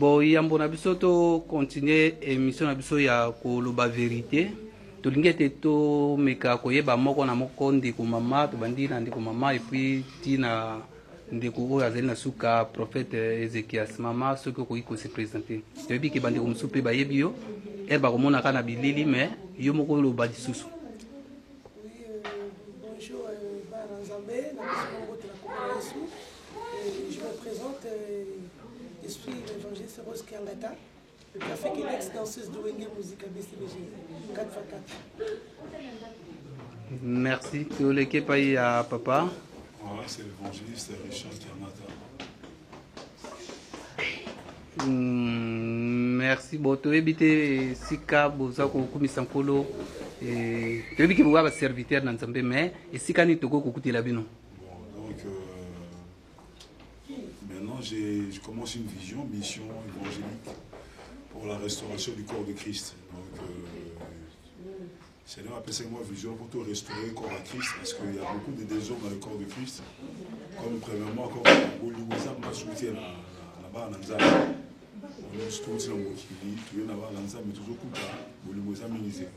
Bon, yambo na biso to continuer émission na biso ya koloba vérité. To lingete to meka koyeba moko na moko ndeko mama to bandi na ndeko mama et puis tina ndeko oyo azali na suka prophète Ezekias mama ce que ko se présenter. To yebi ke bandi ko musupe ba yebi yo e ba komona kana bilili mais yo moko loba lisusu. Bonjour Baranzambe, je me présente, je suis l'évangéliste Rose Kiangata, le café Québec, danseuse de Wenge Musique à BCBG, 4x4. Merci. Tu es l'équipe à papa. Voilà, c'est l'évangéliste Richard Kiangata. Merci. Bon, tu es Sika, Bozako, Kumisankolo. Tu es un serviteur dans Zambé, mais Sika ni Togo Kukuti Labino. Bon, donc maintenant je commence une mission évangélique pour la restauration du corps de Christ. Donc, Seigneur appelle ça moi vision pour tout restaurer le corps à Christ, parce qu'il y a beaucoup de désordres dans le corps de Christ. Comme premièrement, comme Bolivozam m'a souhaité là-bas en Anzam. On est tout aussi dans mon kili, tout est là-bas en Anzam, mais toujours coup tard, Bolivozam minisé.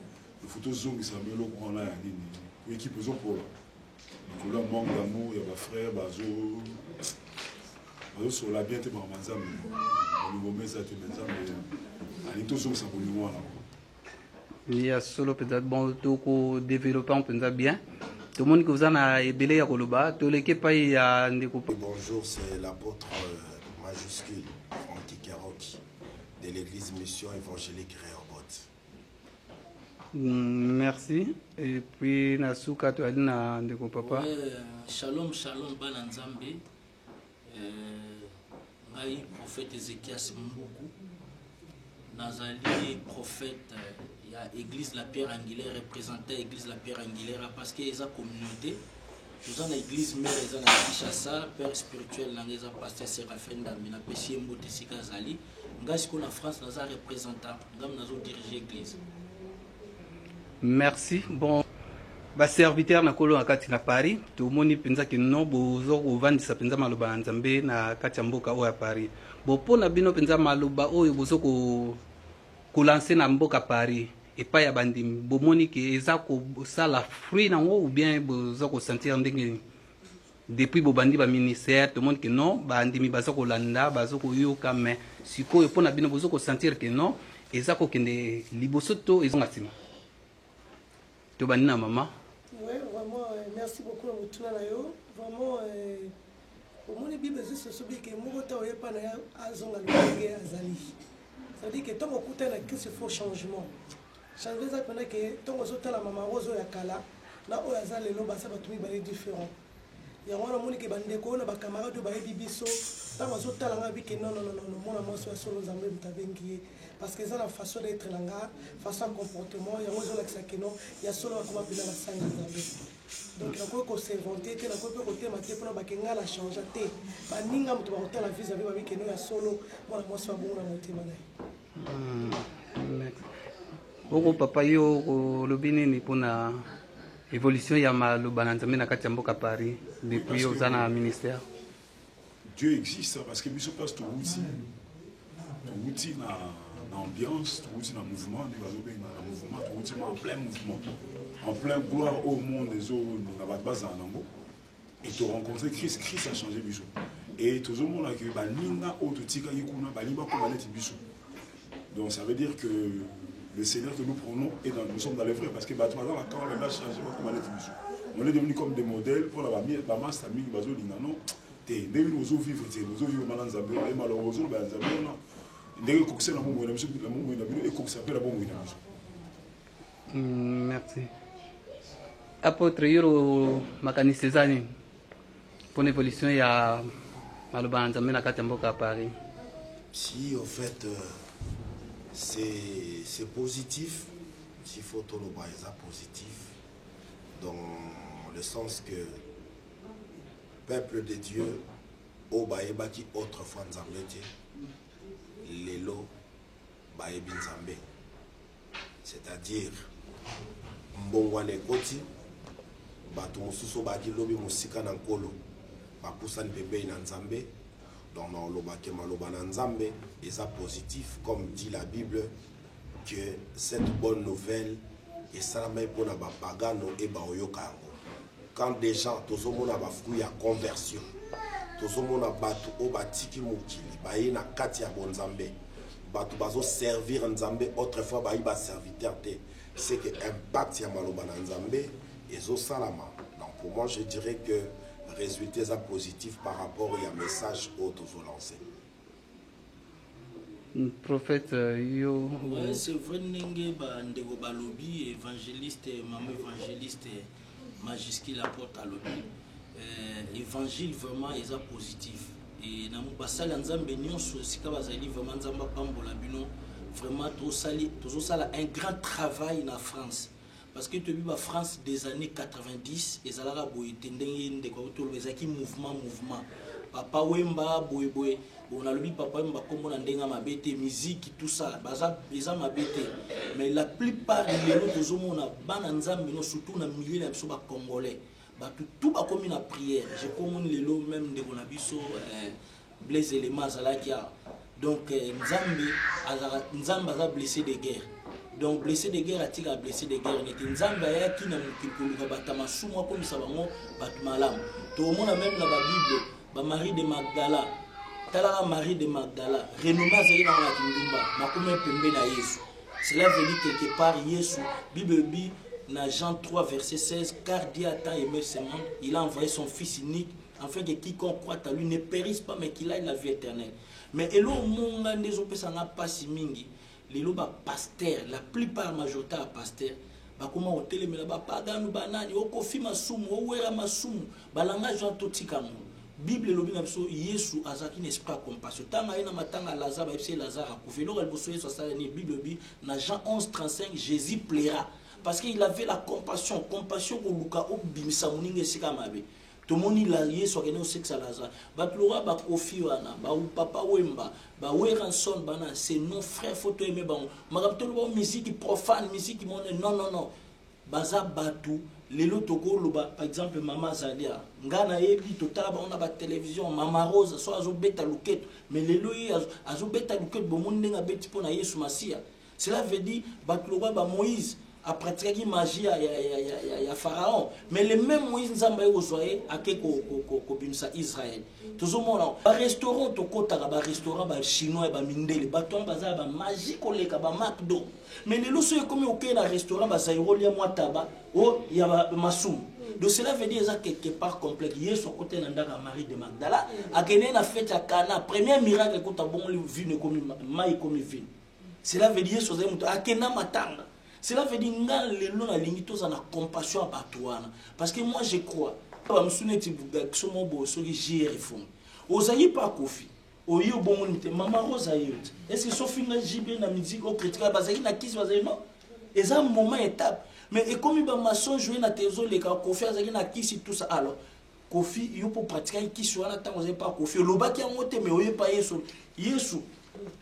Le photo zone qui s'appelle le courant là, l'équipe aux pour là, manque d'amour, il y a des frères, Bazo. Bazo sur la bien, tu es par Anzam, Bolivozam, tu es Anzam, mais à l'intérieur, ça pour nous là. Il y a solo peut-être bon tout développer on peut bien tout le monde que vous en a ébélé à Koloba tout l'équipe il a bonjour, c'est l'apôtre majuscule Francky Keroki de l'église Mission Évangélique Rehoboth. Merci. Et puis Nasuka tu as dit na ndeko papa. Shalom shalom bananzambe. Ngai prophète Ezekias Mbuku. Nazali prophète il y a église la pierre angulaire représenté église la pierre angulaire parce que les communauté nous avons église mère ils ont Kinshasa père spirituel là les pasteur Séraphin Damina Pessie Mbote Sikazali ngasi ko na France nous avons représentant ngam nazo diriger église. Merci. Bon ba serviteur na kolo akati na Paris to moni penza ke no bozo ko vandisa penza maloba nzambe na kati mboka o ya Paris bo pona bino penza maloba oyo bozo ko lancer na mboka Paris et pas ya bandi bomoni ke eza ko sala fruit na ou bien bozo ko sentir ndenge depuis bo bandi ba ministère to moni ke non bandi mi bazo ko landa bazo ko yoka mais sikoyo pona bino bozo ko sentir ke non eza ko kende liboso to ezonga sima to banina mama. Oui, vraiment, merci beaucoup à vous tous. Vraiment, au moins, les Bibles, c'est ce que moi, je n'ai pas azali. Ça veut dire que tant qu'on écoute un faut changement. Changer ça pendant que tant qu'on a la maman rose ya kala, là où azali le basa va trouver différent. Il y a un monde qui va nous on a des camarades de baie bibiso. Tant qu'on a la vie que non, moi, je suis sur les amis, parce que ça la façon d'être là, façon de comportement, il y a un qui non, il y a seulement comment appeler la sang donc il y a quoi qu'on s'est inventé, il y a quoi qu'on s'est maté pour que la changer. Bah ninga mutu ba hotel la visa avec que non ya solo, moi moi c'est bon na monter malai. Boko papa yo lobini ni pona évolution ya maloba na nzambe na kati ya mboka Paris depuis aux ana ministère. Dieu existe parce que biso passe tout outil na ambiance, tout outil na mouvement, tout outil en plein mouvement, en plein gloire au monde des eaux na base en ango. Et tu rencontrer Christ a changé biso. Et tout le monde a que baninga ototika yikuna balimba ko baneti biso. Donc ça veut dire que le Seigneur que nous prenons et nous sommes dans les vrais parce que bah, dans la quand on a changé comme baneti biso. On est devenu comme des modèles pour la masse famille bazo lingano. Te ndenge ozo vivre te ozo vivre malanza be malheureusement ba nzambe non. Merci. Apôtre Yoro Makani Césani pour l'évolution il y a maloba nzambe na kati mboka Paris. Si au fait c'est positif, s'il faut tout le baïsa positif dans le sens que peuple de Dieu au baïba qui autrefois nzambe Lelo Baebi Nzambe, c'est-à-dire Mbongwane Koti, Bato Mosuso Baki Lobi Musika Nankolo, Bapusan Bebe Nzambe, dans l'Obake Maloba Nzambe, et ça positif, comme dit la Bible, que cette bonne nouvelle est salamé pour la pagano et baoyokango. Quand des gens, tous les gens ont fait la conversion, tous les gens ont battu mokili, baye na kati ya bonzambe, batu bazo servir nzambe, autrefois bayi ba serviteur te, c'est que impact ya Maloba Nzambe et zo salama. Donc pour moi je dirais que résultats positifs par rapport au message auto lancé. Prophète yo. Ouais, c'est vrai n'enge ba ndego balobi évangéliste maman évangéliste majuscule apporte à lobby. Évangile vraiment est positif et na mubasala nzambe nyonso sika bazali vraiment nzamba pambola bino vraiment to sala un grand travail na France. Parce que tu as vu la France des années 90, et ça a été mouvement. Papa Wemba, boy, on a le papa Wemba comme on a dit musique, tout ça, ils ont mabete. Mais la plupart des gens qui ont ban surtout dans le milieu des Congolais, tout va comme une prière. J'ai comme les lots même de Bonabiso, Blaise éléments Zalakia. Donc Nzambe a blessé des guerres. Donc blessé de guerre a blessé de guerre n'était nzamba ya qui na mukikulu batama sumwa comme ça bango batmalam to mona même dans la Bible ba Marie de Magdala tala Marie de Magdala renommée zeli na la kindumba na kuma pembe na Yesu. Cela veut dire quelque part Yesu Bible bi na Jean 3 verset 16 car Dieu a tant aimé ce monde il a envoyé son fils unique afin que quiconque croit à lui ne périsse pas mais qu'il ait la vie éternelle. Mais elo monga ndezo pesa na pasi mingi les loba pasteur la plupart majoritaire à pasteur ba comment hôtel mais ba pagano banani okofi masumu owera masumu balanga Jean totika mo Bible lobi na biso Yesu azaki n'esprit compassion tanga ina matanga Lazare ba Lazare akufi lo liboso Yesu ça ni Bible bi na Jean 11:35 Jésus plaira parce qu'il avait la compassion ko luka obimisa muninge sika mabe tout le monde a lié sur le sexe à Lazare. Batlora ba kofi wana, ba papa Wemba, ba Weranson bana, c'est non frère photo aimé ban. Marapto lo musique profane, musique monde non. Baza batu, lelo toko loba par exemple Mama Zalia. Ngana ebi totala ba on a ba télévision Mama Rose so azo beta luket, mais lelo azo beta luket bo monde nga beti pona Yesu Masia. Cela veut dire batlora ba Moïse a pratiqué magie à Pharaon. Mais le même Moïse Nzamba Ozoé a Bimsa Israël. Tout le monde, un restaurant, un restaurant chinois, un mindel, un magie, un McDo. Mais les lois comme un restaurant, il y a un massoum. Donc cela veut dire que quelque part complexe. Hier, sur côté de Marie de Magdala, a gagné la fête à Cana. Premier miracle que tu as bon vu comme maï comme ville. Cela veut dire que tu as matanga. Cela veut dire que les gens ont la compassion à Batouana. Parce que moi je crois. Je me souviens que j'ai réformé. Ozaï pas Kofi. Oyo bonite Mama Rosaï. Est-ce que Sophie n'a jamais na musique au critique basé na qui soit non? Et ça un moment étape. Mais et comme il va maçon jouer na tezo les cas Kofi azaki na qui si tout ça alors. Kofi yo pour pratiquer qui soit na temps pas Kofi. Loba qui a monté mais oyo pas Yesu. Yesu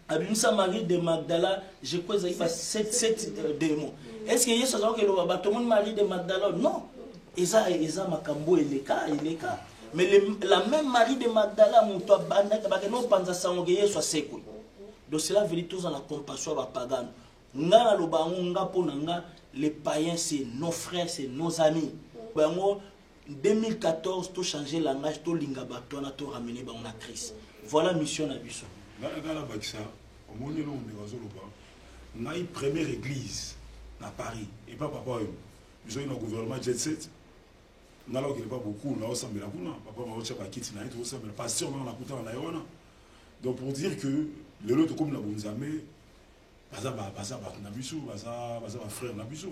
Abimsa Marie de Magdala, je crois qu'il y a 7 démons. Est-ce que Yesu a dit que tout le monde Marie de Magdala? Non. Et ça, Makambo, il est cas. Mais la même Marie de Magdala, donc cela veut dire tous en la compassion à Pagan. Les païens, c'est nos frères, c'est nos amis. En 2014, tout changer le langage, tout lingabato, tout ramener dans la crise. Voilà la mission de Bissot. On a une première église à Paris, et pas papa, ils ont un gouvernement jet set. On a là qu'il n'y a pas beaucoup, on a aussi papa m'a dit pas quitter, on a aussi pasteur dans la putain en aéron. Donc pour dire que le lot comme la bonzame, baza nabiso, baza frère nabiso.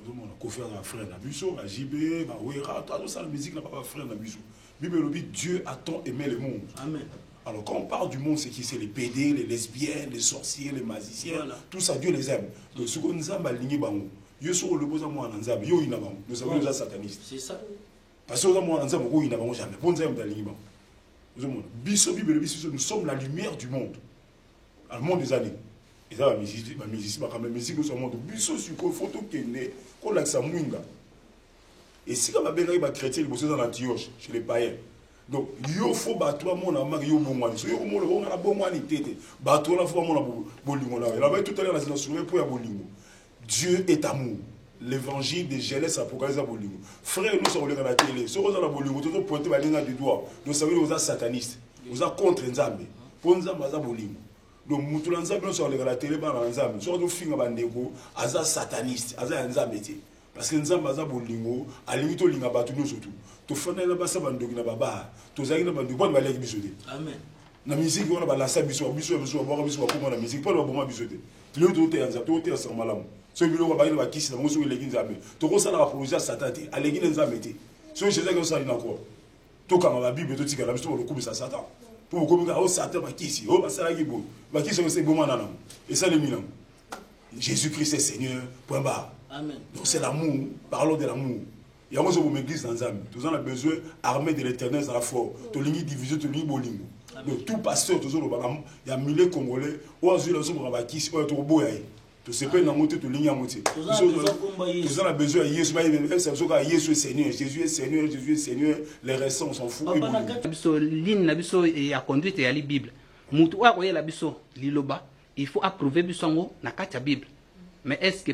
On a conféré à frère nabiso, à JB, à Ouera, tout ça la musique n'a pas frère nabiso. Bible le dit Dieu a tant aimé le monde. Amen. Alors quand on parle du monde, c'est qui? C'est les PD, les lesbiennes, les sorciers, les magiciens, voilà. Tout ça, Dieu les aime. Donc ce qu'on a aligné, Dieu sur le besoin moi en Nzab, yo ina bang. Nous savons déjà satanistes. C'est ça. Parce que moi en Nzab, yo ina bang jamais. Bon Nzab d'aligné bang. Nous sommes la lumière du monde. Dans le monde des années. Et ça, la musique, la musique, nous sommes Bisso sur quoi photo qui est né, qu'on a ça mouinga. Et si comme un chrétien, il bosse dans l'Antioche, chez les païens. Donc, il faut battre mon amour, il faut tout à l'heure, Dieu est amour. L'évangile de Genèse Apocalypse à Bolingo. Frère, nous sommes à la télé. Si vous avez Bolingo, vous pouvez pointer la ligne du doigt. Vous savez, vous êtes sataniste. Vous êtes contre Nzambe. Pour Nzambe, vous êtes Bolingo. Donc, nous sommes à la télé, nous sommes sur le film à Bandego, vous êtes sataniste, vous êtes Nzambe. Parce que Nzambe, vous êtes Bolingo, à la limite, vous êtes Batouno surtout. Tu fais un peu de Bandego, tu fais un peu de Bandego. Amen. La musique, on a lancé la musique, la musique, pas le bon bisoté. Le tout est en zap, tout est en samalam. Ce que l'on va dire, qui c'est la musique, les guins amis. Tout ça, la projet, ça t'a été. À l'église, les amis, ce que je sais que ça, il y a encore. Tout comme la Bible, tout ce que la Bible, le coup, ça Satan. Pour vous communiquer, oh, Satan, qui ici, oh, c'est là qui est beau. Qui c'est bon, mananam. Et ça, les minants. Jésus-Christ est Seigneur, point barre. Amen. Donc, c'est l'amour, parlons de l'amour. Il y a moi, je vous m'église dans l'âme. Tout ça, on a besoin d'armer de l'éternel dans la foi. Tu as une division, tu as une bolingo. Donc, tout pasteur, il y a mille Congolais, ou à Zula, ou à Bakis, ou à Tourboya. Tu sais pas, il y a monté, tu as monté. Tout ça, on a besoin de Jésus. Jésus est Seigneur, Jésus est Seigneur, Jésus est Seigneur. Les restants, on s'en fout. Ligne na biso ya conduite ya li Bible. Mutu wa koyela biso liloba, il faut approuver biso ngo na kati ya Bible. Mais est-ce que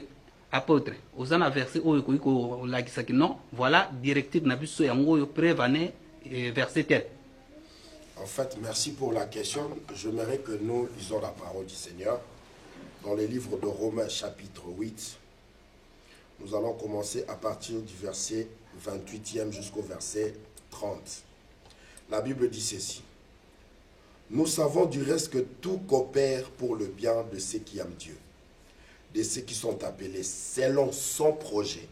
apôtre, osana verset oyo ko lagisaki non, voilà directive na biso ya ngo yo prévané verset tel. En fait, merci pour la question. J'aimerais que nous lisons la parole du Seigneur dans le livre de Romains chapitre 8. Nous allons commencer à partir du verset 28e jusqu'au verset 30. La Bible dit ceci. Nous savons du reste que tout coopère pour le bien de ceux qui aiment Dieu, de ceux qui sont appelés selon son projet.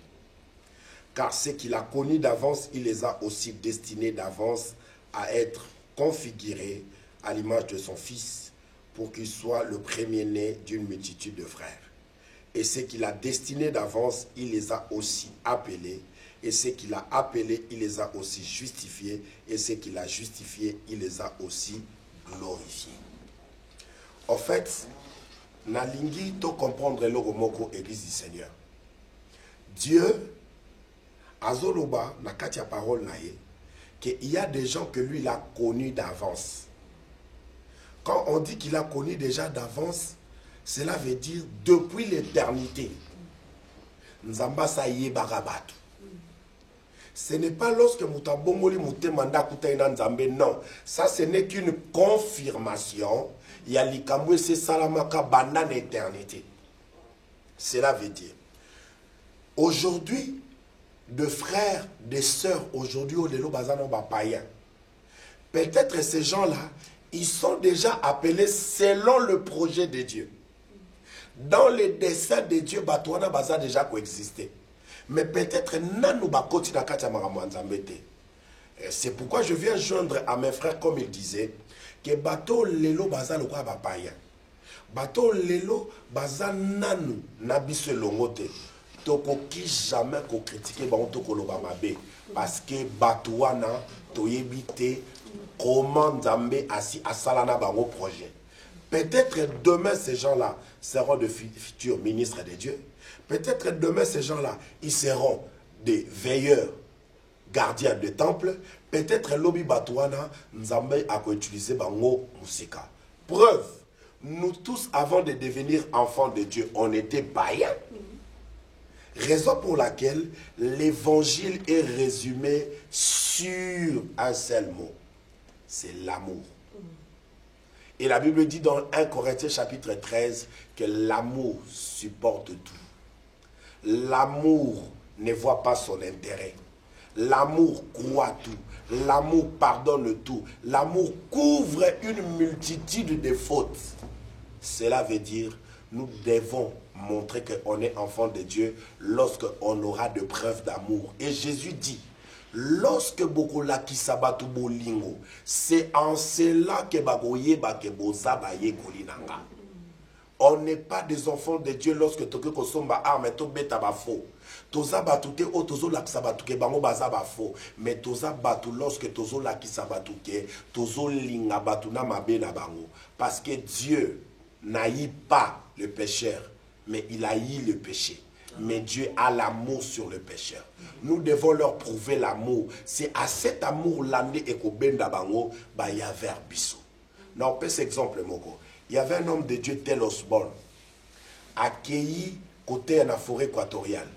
Car ceux qu'il a connus d'avance, il les a aussi destinés d'avance à être configurés à l'image de son Fils, pour qu'il soit le premier-né d'une multitude de frères. Et ceux qu'il a destinés d'avance, il les a aussi appelés. Et ceux qu'il a appelés, il les a aussi justifiés. Et ceux qu'il a justifiés, il les a aussi glorifiés. En fait, nalingi to comprendre le romoko Église du Seigneur. Dieu, azoloba na katia parole naye, qu'il y a des gens que lui il a connus d'avance. Quand on dit qu'il a connu déjà d'avance, cela veut dire depuis l'éternité. Nzamba saye barabatu. Ce n'est pas lorsque Moutabomoli Moutemanda Koutaïna Nzambe, non. Ça, ce n'est qu'une confirmation. Il y a l'Ikamwe, c'est Salamaka Banane éternité. Cela veut dire, aujourd'hui, de frères, de sœurs, aujourd'hui, au Lelo Bazano Bapayan, peut-être ces gens-là, ils sont déjà appelés selon le projet de Dieu. Dans les desseins de Dieu, Batouana Baza déjà coexisté. Mais peut-être nanou bakoti na kati ya makambo ya Nzambe te. C'est pourquoi je viens joindre à mes frères, comme il disait, que bato lelo baza lokwa bapaya. Bato lelo baza nanou na biso longo te. Tokoki jamais ko critiquer ba onto koloba mabe parce que bato wana toyebi te comment Nzambe asi asalana bango projet. Peut-être demain ces gens-là seront de futurs ministres de Dieu. Peut-être demain, ces gens-là, ils seront des veilleurs, gardiens de temple. Peut-être Lobi Batouana, Nzambe a utilisé Bango Musika. Preuve, nous tous, avant de devenir enfants de Dieu, on était païens. Raison pour laquelle l'évangile est résumé sur un seul mot. C'est l'amour. Et la Bible dit dans 1 Corinthiens chapitre 13 que l'amour supporte tout. L'amour ne voit pas son intérêt. L'amour croit tout. L'amour pardonne tout. L'amour couvre une multitude de fautes. Cela veut dire, nous devons montrer qu'on est enfant de Dieu lorsqu'on aura de preuves d'amour. Et Jésus dit, lorsque bokola kisabatu bolingo, c'est en cela que bagoye bakeboza baye kolinanga. On n'est pas des enfants de Dieu lorsque toke kosomba arme to beta ba faux. Toza batuke o tozo la kisabatuke bango baza ba faux. Mais toza batu lorsque tozo la kisabatuke, tozo linga batu na mabe na bango. Parce que Dieu n'haït pas le pécheur, mais il haït le péché. mais Dieu a l'amour sur le pécheur. Nous devons leur prouver l'amour. C'est à cet amour-là et qu'au benda bango, bah il y avait un bisou. Non, on peut cet exemple, moko. Il y avait un homme de Dieu, tel Osborne, accueilli côté de la forêt équatoriale.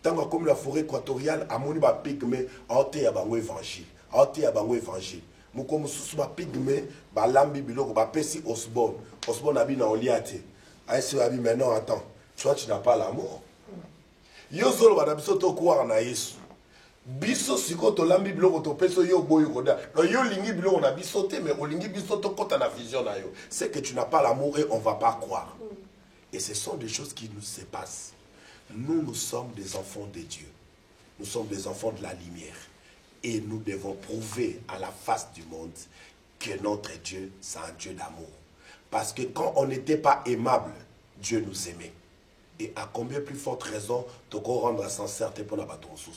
Tant que comme la forêt équatoriale, à mon ba pygmé, a été à bango évangile. A été à bango évangile. Moko mususu ba pygmé, ba lambi biloko, ba pesi Osborne. Osborne a bien en liaté. Aïe, a dit, mais non, attends, toi tu n'as pas l'amour. Yo zolo ba biso to kwa na Yesu. Biso siko to lambi biloko to peso yo boyo koda. No yo lingi biloko na biso te mais o lingi biso to kota na vision na yo. C'est que tu n'as pas l'amour et on va pas croire. Et ce sont des choses qui nous se passent. Nous sommes des enfants de Dieu. Nous sommes des enfants de la lumière. Et nous devons prouver à la face du monde que notre Dieu, c'est un Dieu d'amour. Parce que quand on n'était pas aimable, Dieu nous aimait. Et à combien plus forte raison de rendre sincère pour la bâton sous.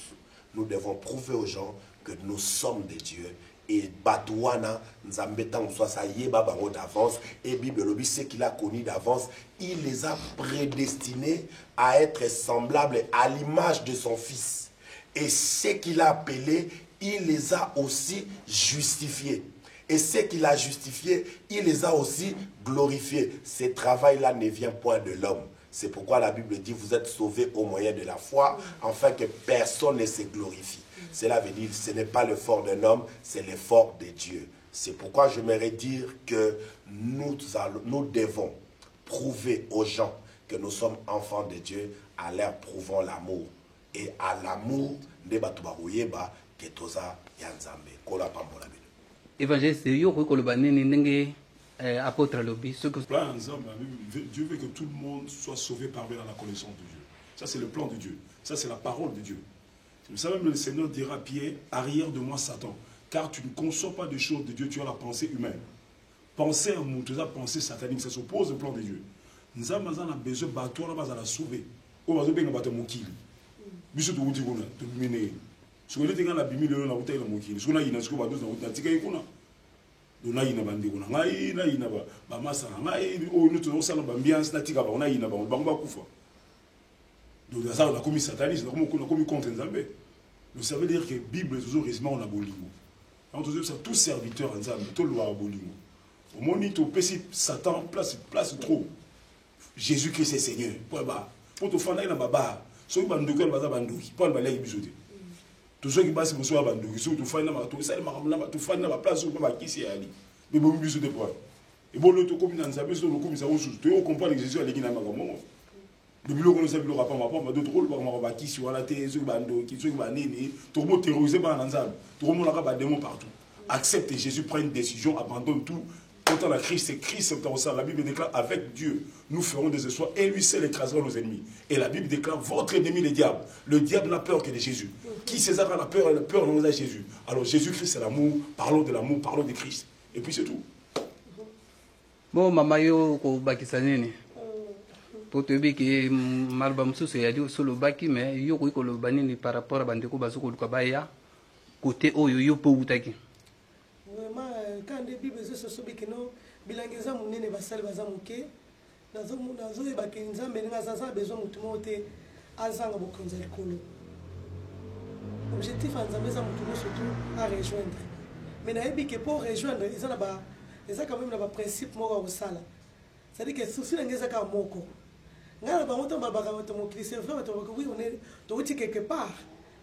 Nous devons prouver aux gens que nous sommes des dieux. Et Batouana, nous avons soit ça yeba bango d'avance. Et Bible ce qu'il a connu d'avance, il les a prédestinés à être semblables à l'image de son fils. Et ce qu'il a appelé, il les a aussi justifiés. Et ce qu'il a justifié, il les a aussi glorifiés. Ce travail-là ne vient point de l'homme. C'est pourquoi la Bible dit, vous êtes sauvés au moyen de la foi, afin que personne ne se glorifie. Cela veut dire, ce n'est pas l'effort d'un homme, c'est l'effort de Dieu. C'est pourquoi j'aimerais dire que nous devons prouver aux gens que nous sommes enfants de Dieu, en leur prouvant l'amour. Et à l'amour, de Batubarouyeba, que Toza Yanzambe. Kola Pambola. Évangéliste, yo kolobanini ndenge apôtre lobby ce que Dieu veut que tout le monde soit sauvé parmi dans la connaissance de Dieu. Ça c'est le plan de Dieu. Ça c'est la parole de Dieu. Vous savez même le Seigneur dira à Pierre, arrière de moi Satan, car tu ne conçois pas de choses de Dieu, tu as la pensée humaine. Penser à mon, tu as pensée satanique, ça s'oppose au plan de Dieu. Nous avons besoin de bateau là bas à la sauver. On va sauver un bateau mokili. Biso to wuti kuna, to mine. Ce que tu as la bimi le na wuta la mokili. Ce qu'on a ina ce que bateau na wuta tika ikuna. Dona ina bandi kuna. Ngai na ina ba masala. Ngai o nous to sala ba ambiance na tika ba na ina ba ba kufa. Donc ça on a commis satanisme, on a commis contre Nzambe. Donc ça veut dire que Bible toujours résumé on a bolingo. On dit ça tout serviteur Nzambe, tout loi bolingo. Au moment où tu Satan place trop. Jésus-Christ est Seigneur. Pour te faire na baba. So banduko baza banduki, pas balai bisote. Tous ceux qui passent pour soi banduki, so tu fais na ma to ça ma tu fais na ma place où ba kisi ali. Mais bon bisote pour. Et bon le to comme dans Nzambe so comme ça aussi. Tu comprends que Jésus a l'église na makambo. Le bilo qu'on sait bilo rapport ma d'autres rôles ba kisi wala te so banduki, so ba nini, tout le monde terrorisé par Nzambe. Tout le monde là ba démon partout. Accepte Jésus, prend une décision, abandonne tout. Quand on a Christ, c'est Christ. La Bible déclare avec Dieu, nous ferons des espoirs et lui seul écrasera nos ennemis. Et la Bible déclare votre ennemi, le diable. Le diable n'a peur que de Jésus. Qui César a la peur non de Jésus. Alors Jésus-Christ c'est l'amour, parlons de l'amour, parlons de Christ. Et puis c'est tout. Bon, maman yo ko bakisa nini. Pour te dire que malba msusu ya di solo baki mais yo ko lobanini par rapport à bandeko bazoko lukabaya côté oyo yo po utaki. Quand les Bibles se sont que nous, bilangeza munene basali bazamuke, nazo ebakenza meninga zaza besoin mutumote azanga bokonza likolo. Objectif anzambe za mutumo surtout à rejoindre. Mais na ebi que pour rejoindre, ils ont ba quand même na principe moko au sala. C'est-à-dire que souci ngeza ka moko. Ngala ba moto ba ba mo Christ c'est vrai to oui on est to quelque part.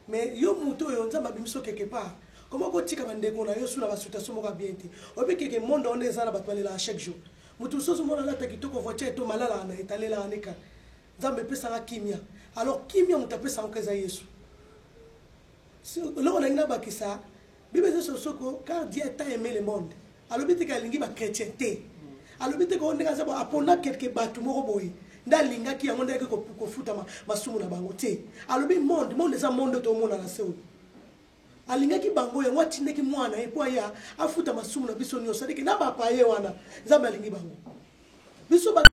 Mais yo muto yo nzamba bimiso quelque part. Comment on tika bandeko na yo sous la situation moka bien te obi que monde on est za batwale la chaque jour mutu soso mona la takitoko voiture to malala na etalela anika nzambe pesa la kimia alors kimia mutapesa nkeza Yesu si lo on a bakisa bible ce soko car Dieu a aimé le monde alors bitika lingi ba chrétienté alors bitika on nga za apona quelque batu moko boyi ndalinga ki yango ndeke ko futa masumu na bango te alors bi monde za monde to mona na seu alingaki bango yango atindeki mwana epo ya afuta masumu na biso nyonso adiki na bapa ye wana nzambe alingi bango biso ba